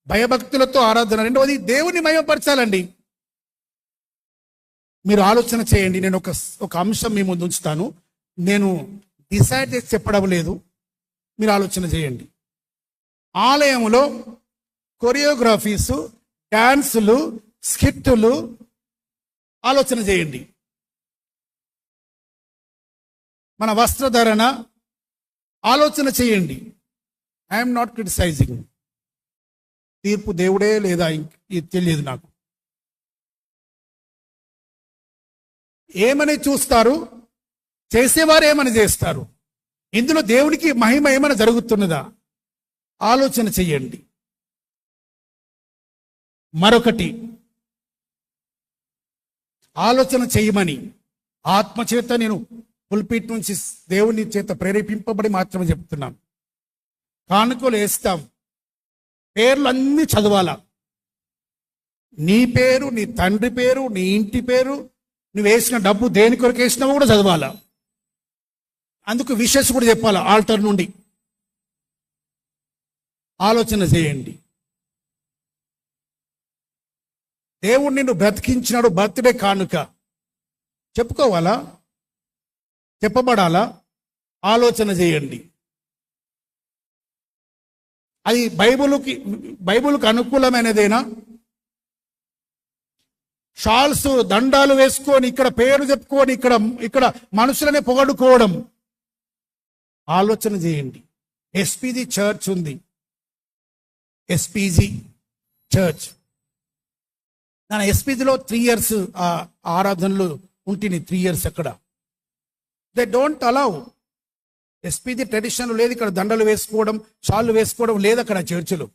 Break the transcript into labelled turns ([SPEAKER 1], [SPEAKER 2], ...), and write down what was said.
[SPEAKER 1] భయభక్తులతో ఆరాధన. రెండవది దేవుని మహిమపరచాలండి. మీరు ఆలోచన చేయండి. నేను ఒక అంశం మీ ముందు ఉంచుతాను. నేను డిసైడ్ చేసి చెప్పడం లేదు, మీరు ఆలోచన చేయండి. ఆలయంలో కొరియోగ్రఫీసు, డాన్సులు, స్కిట్టులు, ఆలోచన చేయండి. మన వస్త్రధారణ ఆలోచన చేయండి. I'm not criticising. తీర్పు దేవుడే లేదా ఇది తెలియదు నాకు. ఏమని చూస్తారు, చేసేవారు ఏమని చేస్తారు, ఇందులో దేవునికి మహిమ ఏమైనా జరుగుతున్నదా ఆలోచన చెయ్యండి. మరొకటి ఆలోచన చేయమని ఆత్మచేత నేను పుల్పిట్ నుంచి దేవుని చేత ప్రేరేపింపబడి మాత్రమే చెప్తున్నాను. కానుకలు వేస్తాం, పేర్లు అన్నీ చదవాలా. నీ పేరు, నీ తండ్రి పేరు, నీ ఇంటి పేరు, నువ్వు వేసిన డబ్బు దేని కొరకు వేసినావో కూడా చదవాలా. అందుకు విషెస్ కూడా చెప్పాలా ఆల్టర్ నుండి. ఆలోచన చేయండి. దేవుడు నిన్ను బ్రతికించినాడు, బర్త్డే కానుక చెప్పుకోవాలా, చెప్పబడాలా? ఆలోచన చేయండి. అది బైబిల్కి అనుకూలమైనదేనా? షాల్స్, దండాలు వేసుకొని ఇక్కడ పేరు చెప్పుకొని ఇక్కడ మనుషులనే పొగడుకోవడం, ఆలోచన చేయండి. ఎస్పీజీ చర్చ్ ఉంది, ఎస్పీజీ చర్చ్. నా ఎస్పీజీలో 3 years ఆరాధనలు ఉంటుంది. 3 years అక్కడ. They don't allow. SPG tradition లేదు ఇక్కడ. దండలు వేసుకోవడం, షాళ్ళు వేసుకోవడం లేదు అక్కడ చర్చిలో.